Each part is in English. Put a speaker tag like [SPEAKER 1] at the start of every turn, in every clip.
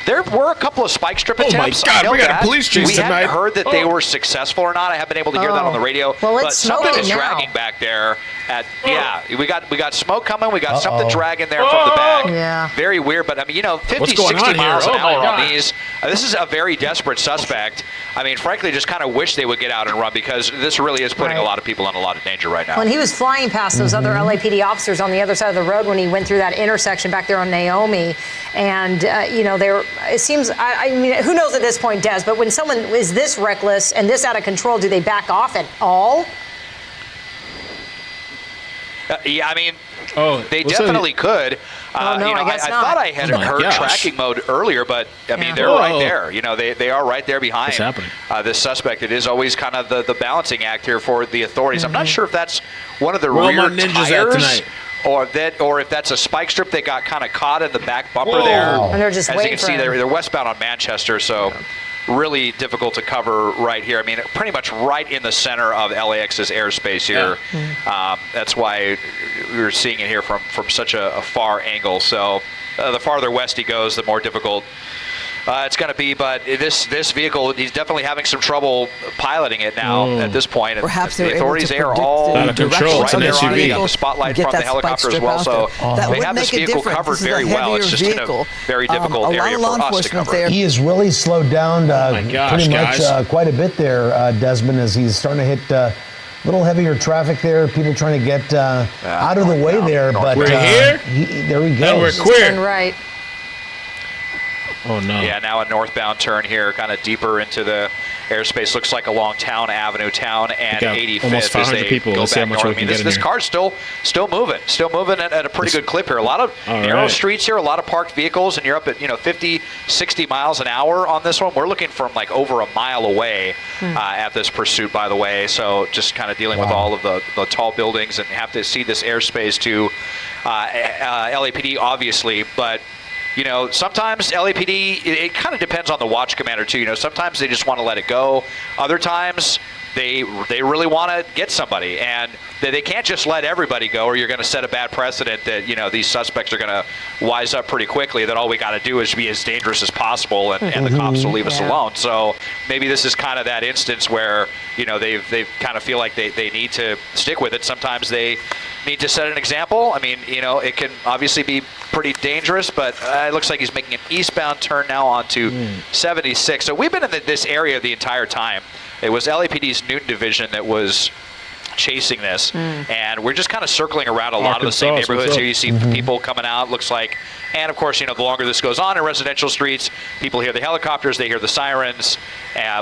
[SPEAKER 1] there were a couple of spike strip attempts.
[SPEAKER 2] Oh my God, we got a police chase tonight.
[SPEAKER 1] We haven't heard that they were successful or not. I haven't been able to hear that on the radio.
[SPEAKER 3] Well,
[SPEAKER 1] but
[SPEAKER 3] it's
[SPEAKER 1] something
[SPEAKER 3] smoking
[SPEAKER 1] is
[SPEAKER 3] now.
[SPEAKER 1] dragging back there. We got smoke coming. We got something dragging there from the back.
[SPEAKER 3] Yeah.
[SPEAKER 1] Very weird. But I mean, 50, 60 miles an hour on these. This is a very desperate suspect. I mean, frankly, just kind of wish they would get out and run because this really is putting a lot of people in a lot of danger right now.
[SPEAKER 3] When he was flying past those other LAPD officers on the other side of the road when he went through that intersection back there on Naomi, and it seems, I mean, who knows at this point, Des, but when someone is this reckless and this out of control, do they back off at all?
[SPEAKER 1] Yeah, I mean, they
[SPEAKER 2] what's
[SPEAKER 1] definitely could.
[SPEAKER 3] I guess
[SPEAKER 1] I
[SPEAKER 3] not.
[SPEAKER 1] thought I had heard tracking mode earlier, but I mean, they're right there. They are right there behind this suspect. It is always kind of the balancing act here for the authorities. I'm not sure if that's one of the rear tires. Or if that's a spike strip that got kind of caught in the back bumper there.
[SPEAKER 3] And they're just
[SPEAKER 1] As
[SPEAKER 3] waiting
[SPEAKER 1] you can see, they're westbound on Manchester, so really difficult to cover right here. I mean, pretty much right in the center of LAX's airspace here. That's why we're seeing it here from such a far angle. So the farther west he goes, the more difficult it's going to be. But this vehicle, he's definitely having some trouble piloting it now at this point. And
[SPEAKER 4] Perhaps
[SPEAKER 1] the authorities, they are all
[SPEAKER 2] out of control.
[SPEAKER 1] right there on the spotlight from the helicopter as well. So they have this vehicle covered very well. It's just in a very difficult area for us to cover.
[SPEAKER 5] He has really slowed down pretty much quite a bit there, Desmond, as he's starting to hit a little heavier traffic there. People trying to get out of the way there. But
[SPEAKER 2] we're here.
[SPEAKER 5] There he goes.
[SPEAKER 2] And we're queer.
[SPEAKER 3] Turn right.
[SPEAKER 2] Oh, no.
[SPEAKER 1] Yeah, now a northbound turn here, kind of deeper into the airspace. Looks like along Town Avenue, Town and 85th.
[SPEAKER 2] Almost 500 people.
[SPEAKER 1] Go
[SPEAKER 2] Let's see how
[SPEAKER 1] back
[SPEAKER 2] much
[SPEAKER 1] north.
[SPEAKER 2] we can get in
[SPEAKER 1] This
[SPEAKER 2] here.
[SPEAKER 1] car's still moving at a pretty good clip here. A lot of narrow streets here, a lot of parked vehicles, and you're up at 50, 60 miles an hour on this one. We're looking from like over a mile away at this pursuit, by the way. So just kind of dealing with all of the tall buildings and have to see this airspace to LAPD, obviously, but. Sometimes LAPD, it kind of depends on the watch commander too. Sometimes they just want to let it go. Other times they really want to get somebody, and they can't just let everybody go, or you're going to set a bad precedent that these suspects are going to wise up pretty quickly. That all we got to do is be as dangerous as possible, and the cops will leave us alone. So maybe this is kind of that instance where they kind of feel like they need to stick with it. Sometimes they need to set an example. I mean, it can obviously be pretty dangerous, but it looks like he's making an eastbound turn now onto 76. So we've been in this area the entire time. It was LAPD's Newton division that was chasing this, and we're just kind of circling around a lot of the same neighborhoods here. You see people coming out, looks like, and of course, the longer this goes on in residential streets, people hear the helicopters, they hear the sirens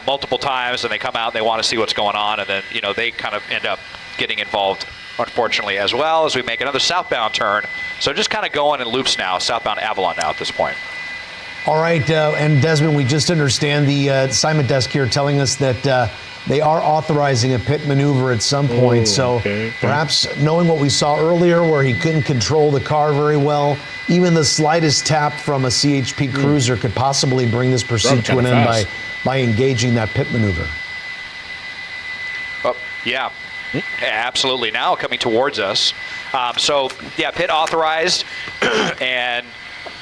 [SPEAKER 1] multiple times, and they come out and they want to see what's going on, and then they kind of end up getting involved, unfortunately, as well as we make another southbound turn. So just kind of going in loops now, southbound Avalon now at this point.
[SPEAKER 5] All right, and Desmond, we just understand the assignment desk here telling us that they are authorizing a pit maneuver at some point. So perhaps knowing what we saw earlier where he couldn't control the car very well, even the slightest tap from a CHP cruiser could possibly bring this pursuit to an end by engaging that pit maneuver.
[SPEAKER 1] Oh, yeah. Absolutely. Now coming towards us. Pit authorized, and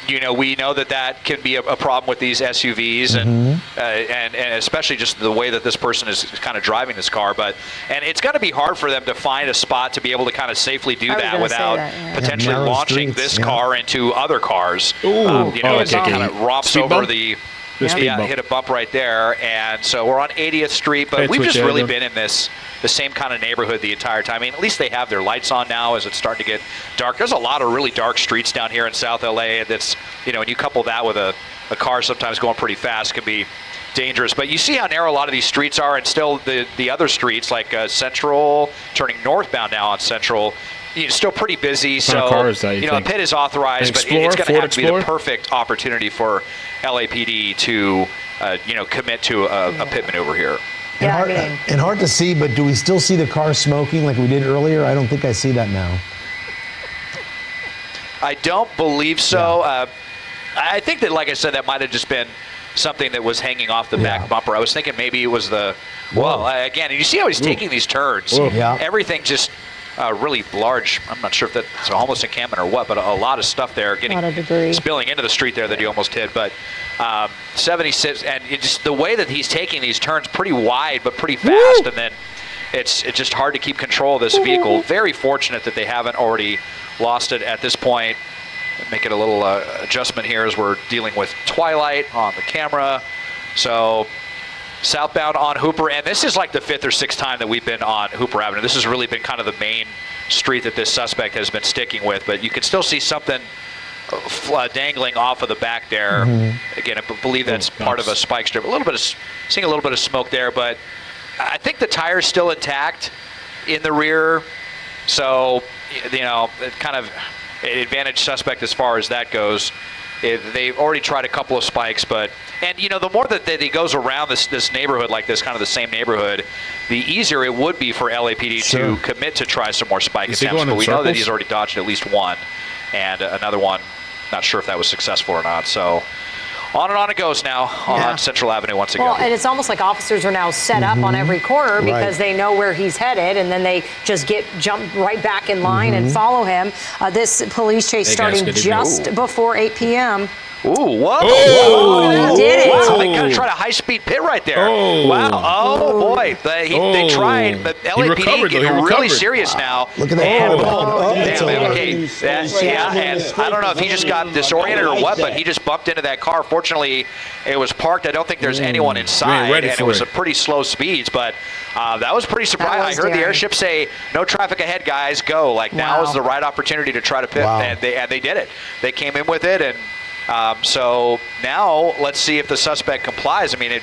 [SPEAKER 1] we know that can be a problem with these SUVs, and especially just the way that this person is kind of driving this car. And it's going to be hard for them to find a spot to be able to kind of safely do that without potentially launching this car into other cars. As it kind of romps over the. Hit a bump right there, and so we're on 80th Street, but we've just really been in the same kind of neighborhood the entire time. I mean, at least they have their lights on now as it's starting to get dark. There's a lot of really dark streets down here in South LA that's, and you couple that with a car sometimes going pretty fast can be dangerous. But you see how narrow a lot of these streets are, and still the other streets like Central, turning northbound now on Central, still pretty busy. So, a pit is authorized, but it's going to have to be the perfect opportunity for LAPD to, commit to a pit maneuver here.
[SPEAKER 5] And hard to see, but do we still see the car smoking like we did earlier? I don't think I see that now.
[SPEAKER 1] I don't believe so. I think that, like I said, that might have just been something that was hanging off the back bumper. I was thinking maybe it was again, and you see how he's taking these turns. Everything just really large, I'm not sure if that's a homeless encampment or what, but a lot of stuff there getting spilling into the street there that he almost hit. But 76, and just the way that he's taking these turns pretty wide but pretty fast, and then it's just hard to keep control of this vehicle. Very fortunate that they haven't already lost it at this point. Make it a little adjustment here as we're dealing with twilight on the camera. So southbound on Hooper, and this is like the 5th or 6th time that we've been on Hooper Avenue. This has really been kind of the main street that this suspect has been sticking with, but you can still see something dangling off of the back there. Again, I believe that's part of a spike strip. Seeing a little bit of smoke there, but I think the tire's still intact in the rear, so it kind of an advantage suspect as far as that goes. They've already tried a couple of spikes, and the more that he goes around this neighborhood like this, kind of the same neighborhood, the easier it would be for LAPD to commit to try some more spike attempts. But we know that he's already dodged at least one, and another one, not sure if that was successful or not. So on and on it goes now on Central Avenue once again.
[SPEAKER 3] Well, and it's almost like officers are now set up on every corner because they know where he's headed, and then they just jump right back in line and follow him. This police chase starting just before 8 p.m.
[SPEAKER 1] Ooh, whoa.
[SPEAKER 3] Oh, did it.
[SPEAKER 1] Wow, they kind of tried a high-speed pit right there.
[SPEAKER 2] Oh.
[SPEAKER 1] Wow. Oh, boy. They tried, but LAPD getting really serious now.
[SPEAKER 5] Look at that.
[SPEAKER 1] And,
[SPEAKER 5] And
[SPEAKER 1] I don't know if he just got disoriented or what, but he just bumped into that car. Fortunately, it was parked. I don't think there's anyone inside, and it was a pretty slow speeds, but that was pretty surprising. I heard the airship say, no traffic ahead, guys, go. Like, now is the right opportunity to try to pit, and they did it. They came in with it, and so now let's see if the suspect complies. I mean,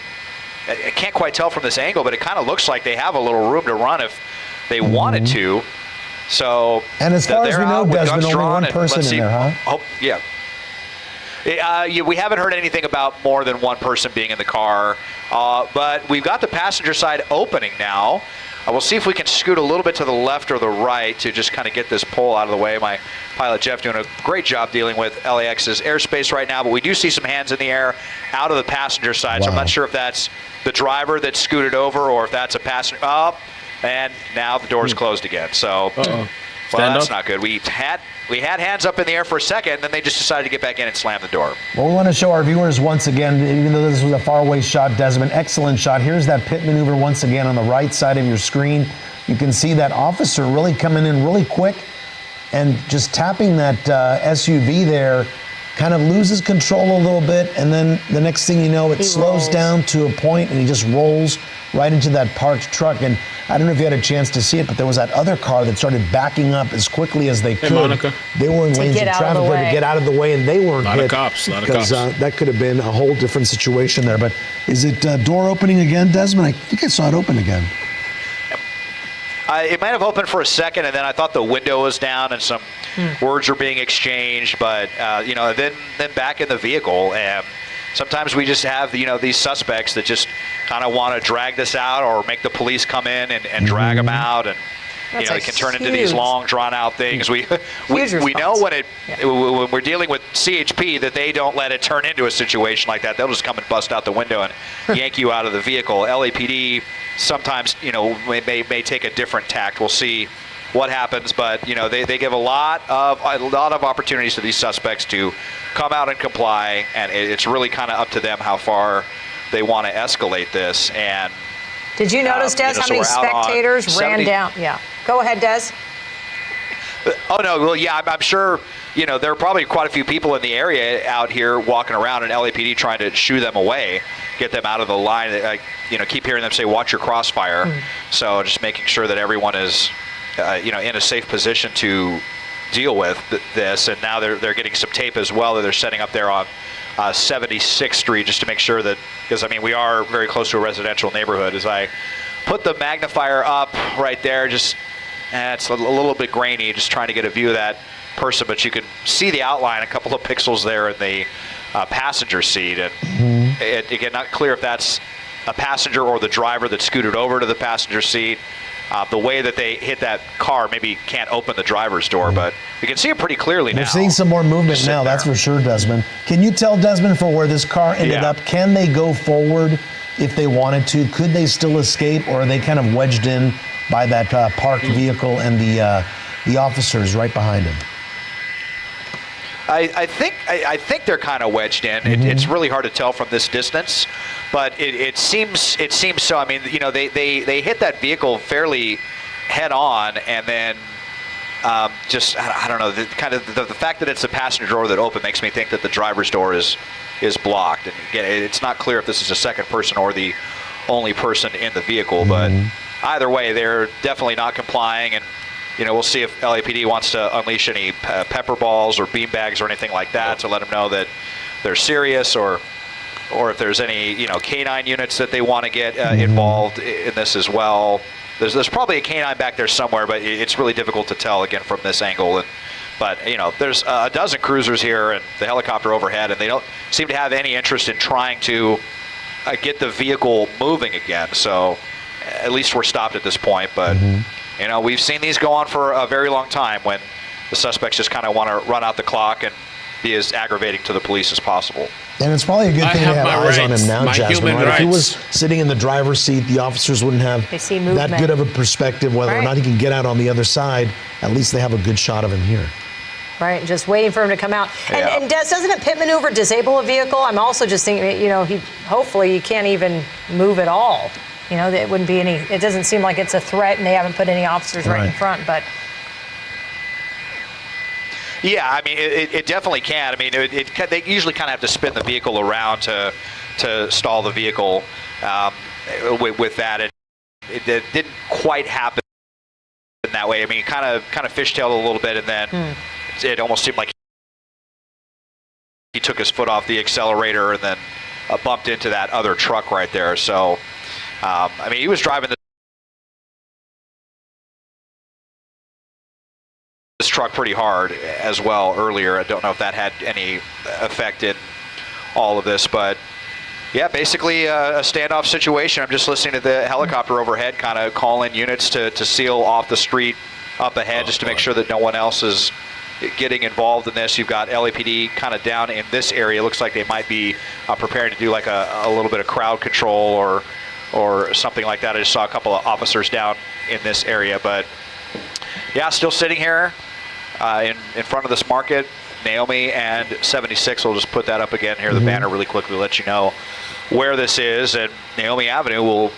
[SPEAKER 1] I can't quite tell from this angle, but it kind of looks like they have a little room to run if they wanted to. So,
[SPEAKER 5] and as far as we know, Desmond, only one person in there, huh?
[SPEAKER 1] Oh, yeah. We haven't heard anything about more than one person being in the car, but we've got the passenger side opening now. We'll see if we can scoot a little bit to the left or the right to just kind of get this pole out of the way. My pilot, Jeff, doing a great job dealing with LAX's airspace right now, but we do see some hands in the air out of the passenger side, so I'm not sure if that's the driver that scooted over or if that's a passenger. Oh, and now the door's closed again. So, well, that's not good. We had hands up in the air for a second, and then they just decided to get back in and slam the door.
[SPEAKER 5] Well, we want to show our viewers once again, even though this was a faraway shot, Desmond, excellent shot. Here's that pit maneuver once again on the right side of your screen. You can see that officer really coming in really quick and just tapping that SUV there, kind of loses control a little bit, and then the next thing you know, it slows down to a point, and he just rolls right into that parked truck. And I don't know if you had a chance to see it, but there was that other car that started backing up as quickly as they could.
[SPEAKER 2] Hey, Monica.
[SPEAKER 5] They were in lanes of traffic to get out of the way, and they weren't hit.
[SPEAKER 2] A lot of cops.
[SPEAKER 5] Because that could have been a whole different situation there. But is it door opening again, Desmond? I think I saw it open again.
[SPEAKER 1] It might have opened for a second, and then I thought the window was down and some words were being exchanged. But then back in the vehicle, and sometimes we just have these suspects that just kind of want to drag this out or make the police come in and drag them out, and it can turn into these long, drawn-out things. We know when we're dealing with CHP that they don't let it turn into a situation like that. They'll just come and bust out the window and yank you out of the vehicle. LAPD sometimes may take a different tact. We'll see what happens, but they give a lot of opportunities to these suspects to come out and comply, and it's really kind of up to them how far they want to escalate this. And
[SPEAKER 3] did you notice, Des, how many spectators ran down? Yeah. Go ahead, Des.
[SPEAKER 1] Oh, no. Well, yeah, I'm sure, there are probably quite a few people in the area out here walking around, and LAPD trying to shoo them away, get them out of the line. I keep hearing them say, watch your crossfire. So just making sure that everyone is, in a safe position to deal with this. And now they're getting some tape as well that they're setting up there on 76th Street just to make sure that, because, we are very close to a residential neighborhood. As I put the magnifier up right there, just it's a little bit grainy, just trying to get a view of that person, but you can see the outline, a couple of pixels there in the passenger seat. And again, not clear if that's a passenger or the driver that scooted over to the passenger seat. The way that they hit that car maybe can't open the driver's door, but we can see it pretty clearly now.
[SPEAKER 5] We're seeing some more movement now, that's for sure, Desmond. Can you tell, Desmond, for where this car ended up, can they go forward if they wanted to? Could they still escape, or are they kind of wedged in by that parked vehicle and the officers right behind him.
[SPEAKER 1] I think they're kind of wedged in. It's really hard to tell from this distance, but it seems so. I mean, you know, they hit that vehicle fairly head on, and then just I don't know. The fact that it's the passenger door that opened makes me think that the driver's door is blocked. And again, it's not clear if this is a second person or the only person in the vehicle, but either way, they're definitely not complying. And you know, we'll see if LAPD wants to unleash any pepper balls or bean bags or anything like that to let them know that they're serious, or if there's any, you know, canine units that they want to get involved in this as well. There's probably a canine back there somewhere, but it's really difficult to tell again from this angle. But you know, there's a dozen cruisers here and the helicopter overhead, and they don't seem to have any interest in trying to get the vehicle moving again. So at least we're stopped at this point, but. You know, we've seen these go on for a very long time when the suspects just kind of want to run out the clock and be as aggravating to the police as possible.
[SPEAKER 5] And it's probably a good thing to have eyes on him now, Jasmine. Right? If he was sitting in the driver's seat, the officers wouldn't have that good of a perspective whether or not he can get out on the other side. At least they have a good shot of him here.
[SPEAKER 3] Right, just waiting for him to come out.
[SPEAKER 1] Yeah.
[SPEAKER 3] And doesn't a pit maneuver disable a vehicle? I'm also just thinking, you know, hopefully he can't even move at all. You know, it wouldn't be any. It doesn't seem like it's a threat, and they haven't put any officers right in front. But
[SPEAKER 1] yeah, I mean, it definitely can. I mean, they usually kind of have to spin the vehicle around to stall the vehicle. With that, it didn't quite happen in that way. I mean, it kind of fishtailed a little bit, and then it almost seemed like he took his foot off the accelerator and then bumped into that other truck right there. So. I mean, he was driving this truck pretty hard as well earlier. I don't know if that had any effect in all of this, but yeah, basically a standoff situation. I'm just listening to the helicopter overhead kind of call in units to seal off the street up ahead just to make sure that no one else is getting involved in this. You've got LAPD kind of down in this area. It looks like they might be preparing to do like a little bit of crowd control or something like that. I just saw a couple of officers down in this area, but yeah, still sitting here in front of this market. Naomi and 76, we'll just put that up again here, the banner really quickly, let you know where this is. And Naomi Avenue will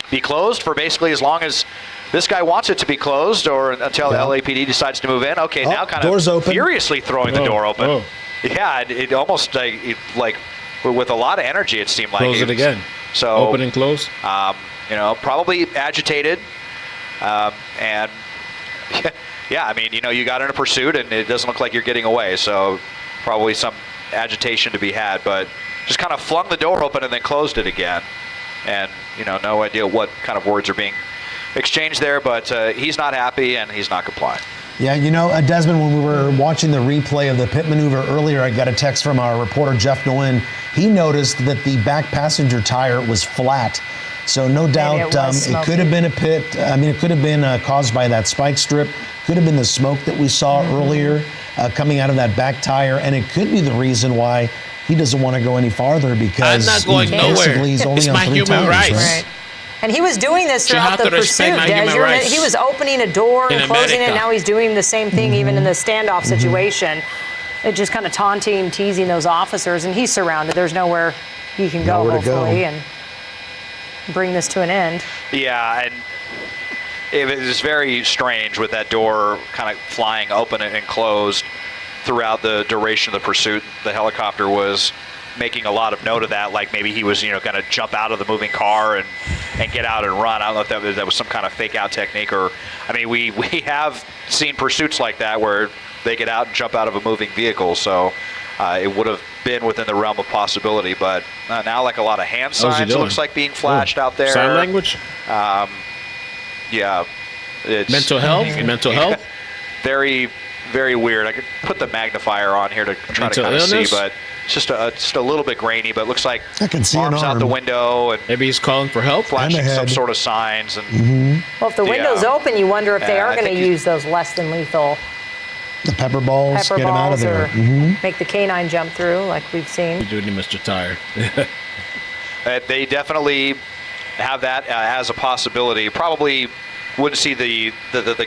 [SPEAKER 1] be closed for basically as long as this guy wants it to be closed, or until LAPD decides to move in. Okay, now kind of furiously throwing the door open. Yeah, it almost like with a lot of energy, it seemed like.
[SPEAKER 2] Close it again.
[SPEAKER 1] So
[SPEAKER 2] open and close.
[SPEAKER 1] You know, probably agitated, and yeah, I mean, you know, you got in a pursuit and it doesn't look like you're getting away, so probably some agitation to be had. But just kind of flung the door open and then closed it again, and you know, no idea what kind of words are being exchanged there. But he's not happy and he's not complying.
[SPEAKER 5] Yeah, you know, Desmond, when we were watching the replay of the pit maneuver earlier, I got a text from our reporter, Jeff Nolan. He noticed that the back passenger tire was flat. So no doubt it could have been a pit. I mean, it could have been caused by that spike strip. Could have been the smoke that we saw earlier coming out of that back tire. And it could be the reason why he doesn't want to go any farther, because
[SPEAKER 2] I'm not going nowhere.
[SPEAKER 5] He's only
[SPEAKER 2] it's
[SPEAKER 5] on
[SPEAKER 2] my
[SPEAKER 5] 3
[SPEAKER 2] human
[SPEAKER 5] tires,
[SPEAKER 2] rights.
[SPEAKER 3] Right. And he was doing this throughout the pursuit, Des. He was opening a door and closing it. Now he's doing the same thing even in the standoff situation. It just kind of taunting, teasing those officers. And he's surrounded. There's nowhere he can go, hopefully, and bring this to an end. Yeah,
[SPEAKER 1] and it was very strange with that door kind of flying open and closed throughout the duration of the pursuit. The helicopter was making a lot of note of that, like maybe he was, you know, going to jump out of the moving car and get out and run. I don't know if that was some kind of fake out technique, or, I mean, we have seen pursuits like that where they get out and jump out of a moving vehicle, so it would have been within the realm of possibility. But now, like a lot of hand signs, it looks like being flashed out there.
[SPEAKER 2] Sign language?
[SPEAKER 1] Yeah. It's
[SPEAKER 2] mental health? Mental health?
[SPEAKER 1] Very, very weird. I could put the magnifier on here to try to kind of see, but it's just a little bit grainy, but it looks like
[SPEAKER 5] I can see
[SPEAKER 1] arms out the window, and
[SPEAKER 2] maybe he's calling for help,
[SPEAKER 1] flashing some sort of signs. And
[SPEAKER 3] well, if the window's open, you wonder if they are going to use those less than lethal
[SPEAKER 5] pepper balls, get him out of there,
[SPEAKER 3] make the canine jump through, like we've seen.
[SPEAKER 2] You're doing Mr. Tire.
[SPEAKER 1] They definitely have that as a possibility. Probably wouldn't see the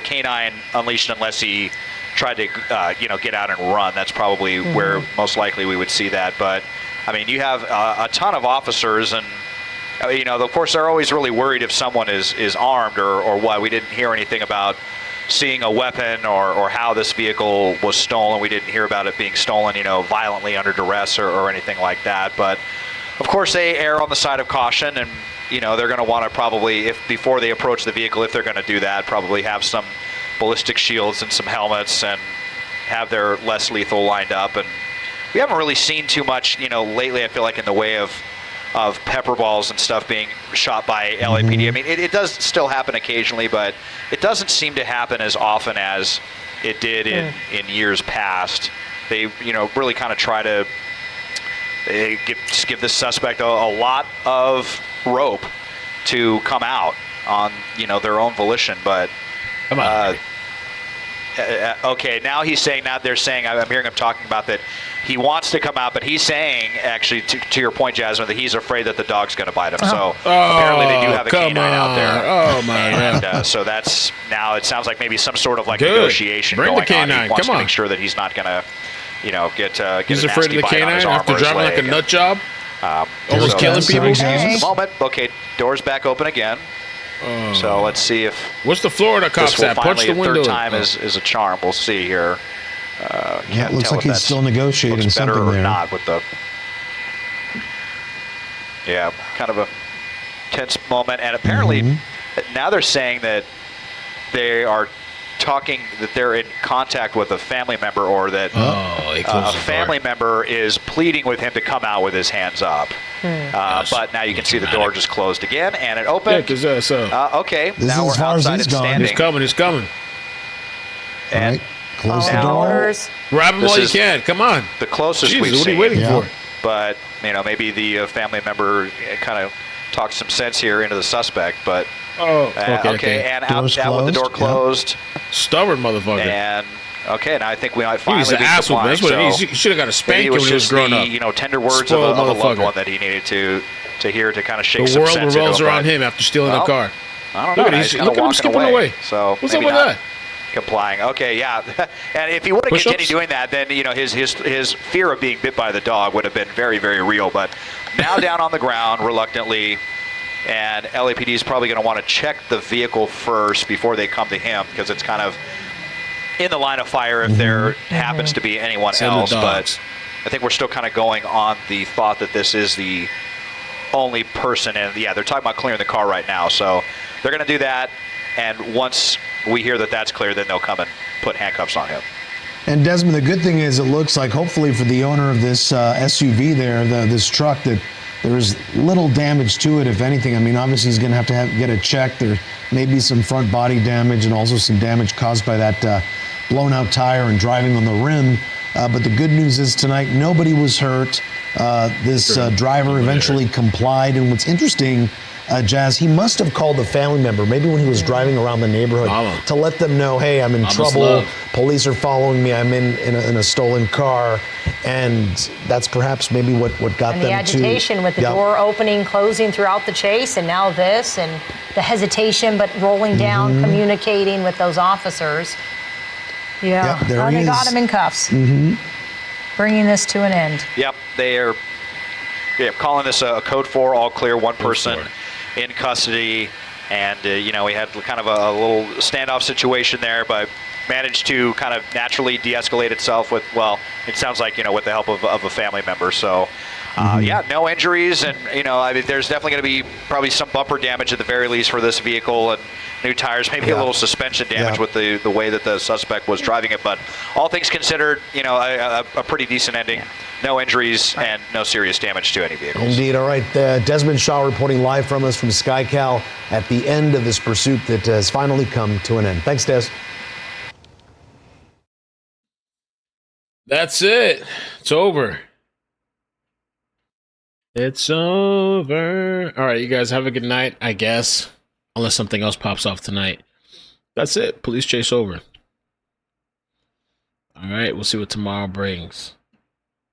[SPEAKER 1] canine unleashed unless he tried to get out and run. That's probably where most likely we would see that. But I mean, you have a ton of officers, and of course they're always really worried if someone is armed or what. We didn't hear anything about seeing a weapon or how this vehicle was stolen. We didn't hear about it being stolen, violently under duress or anything like that. But of course they err on the side of caution, and they're going to want to probably, before they approach the vehicle, if they're going to do that, probably have some ballistic shields and some helmets and have their less lethal lined up. And we haven't really seen too much, lately, I feel like, in the way of pepper balls and stuff being shot by LAPD. I mean, it does still happen occasionally, but it doesn't seem to happen as often as it did in years past. They, really kind of try to give this suspect a lot of rope to come out on, their own volition. But
[SPEAKER 2] come on.
[SPEAKER 1] Okay, now he's saying, they're saying, I'm hearing him talking about that he wants to come out, but he's saying, actually, to your point, Jasmine, that he's afraid that the dog's going to bite him. So apparently they do have a canine out there.
[SPEAKER 2] Oh, my
[SPEAKER 1] God. So that's, now it sounds like maybe some sort of negotiation
[SPEAKER 2] Bring
[SPEAKER 1] going
[SPEAKER 2] the canine.
[SPEAKER 1] on. He wants
[SPEAKER 2] Come
[SPEAKER 1] to
[SPEAKER 2] on.
[SPEAKER 1] make sure that he's not going to, get
[SPEAKER 2] he's
[SPEAKER 1] a
[SPEAKER 2] afraid of the canine after driving like a nut job? Almost killing people?
[SPEAKER 1] The moment. Okay, doors back open again. So let's see if
[SPEAKER 2] what's the Florida cops at? Punch the window.
[SPEAKER 1] Third time is a charm. We'll see here.
[SPEAKER 5] It looks like he's still negotiating something
[SPEAKER 1] better or
[SPEAKER 5] there.
[SPEAKER 1] not with the. Yeah, kind of a tense moment, and apparently now they're saying that they are talking, that they're in contact with a family member, or that a family member is pleading with him to come out with his hands up. But now you can see the door just closed again, and it opened.
[SPEAKER 2] Yeah, because
[SPEAKER 1] okay,
[SPEAKER 5] this
[SPEAKER 1] now
[SPEAKER 5] is
[SPEAKER 1] we're
[SPEAKER 5] as far as
[SPEAKER 1] outside
[SPEAKER 5] he's
[SPEAKER 1] and
[SPEAKER 5] gone.
[SPEAKER 1] standing.
[SPEAKER 2] He's coming.
[SPEAKER 5] All right, close the door.
[SPEAKER 3] Orders.
[SPEAKER 2] Grab him while you can. Come on.
[SPEAKER 1] The closest
[SPEAKER 2] Jesus,
[SPEAKER 1] we've
[SPEAKER 2] what are
[SPEAKER 1] seen.
[SPEAKER 2] you waiting for?
[SPEAKER 1] But maybe the family member kind of talks some sense here into the suspect. But okay, and out with the door closed.
[SPEAKER 2] Stubborn motherfucker.
[SPEAKER 1] And now I think we might finally
[SPEAKER 2] He's an
[SPEAKER 1] be
[SPEAKER 2] asshole.
[SPEAKER 1] complying.
[SPEAKER 2] That's what it is. He should have got a spanking when he was growing up.
[SPEAKER 1] Tender words of a loved one that he needed to hear to kind of shake
[SPEAKER 2] the
[SPEAKER 1] some
[SPEAKER 2] world
[SPEAKER 1] sense
[SPEAKER 2] revolves
[SPEAKER 1] into him.
[SPEAKER 2] around him after stealing a car.
[SPEAKER 1] I don't know.
[SPEAKER 2] Look at him skipping away.
[SPEAKER 1] So
[SPEAKER 2] what's up with that?
[SPEAKER 1] Complying. Okay, yeah. And if he would have continued doing that, then his fear of being bit by the dog would have been very, very real. But now down on the ground, reluctantly, and LAPD is probably going to want to check the vehicle first before they come to him, because it's kind of in the line of fire if there happens to be anyone else. But I think we're still kind of going on the thought that this is the only person. And they're talking about clearing the car right now. So they're going to do that. And once we hear that that's clear, then they'll come and put handcuffs on him.
[SPEAKER 5] And Desmond, the good thing is it looks like, hopefully for the owner of this SUV there, this truck, that there's little damage to it, if anything. I mean, obviously he's going to have to get it checked. There may be some front body damage and also some damage caused by that blown out tire and driving on the rim. But the good news is tonight, nobody was hurt. This driver eventually complied. And what's interesting, Jazz, he must have called the family member, maybe when he was driving around the neighborhood, to let them know, hey, I'm in trouble. Police are following me. I'm in a stolen car. And that's perhaps maybe what got them to...
[SPEAKER 3] And the agitation with the door opening, closing throughout the chase, and now this, and the hesitation, but rolling down, communicating with those officers. Yeah, they got him in cuffs. Bringing this to an end.
[SPEAKER 1] Yep, they are calling this a code 4, all clear, one person in custody. And, we had kind of a little standoff situation there, but managed to kind of naturally de-escalate itself with, well, it sounds like, with the help of a family member. So, no injuries. And, I mean, there's definitely going to be probably some bumper damage at the very least for this vehicle, and new tires, maybe a little suspension damage with the way that the suspect was driving it. But all things considered, a pretty decent ending. No injuries and no serious damage to any vehicles.
[SPEAKER 5] Indeed. All right. Desmond Shaw reporting live from us from SkyCal at the end of this pursuit that has finally come to an end. Thanks, Des.
[SPEAKER 2] That's it. It's over. It's over. All right, you guys have a good night, I guess. Unless something else pops off tonight. That's it. Police chase over. All right, we'll see what tomorrow brings.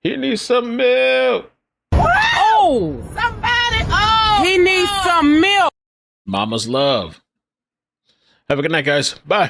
[SPEAKER 2] He needs some milk.
[SPEAKER 4] Oh! Somebody! Oh! He needs some milk.
[SPEAKER 2] Mama's love. Have a good night, guys. Bye.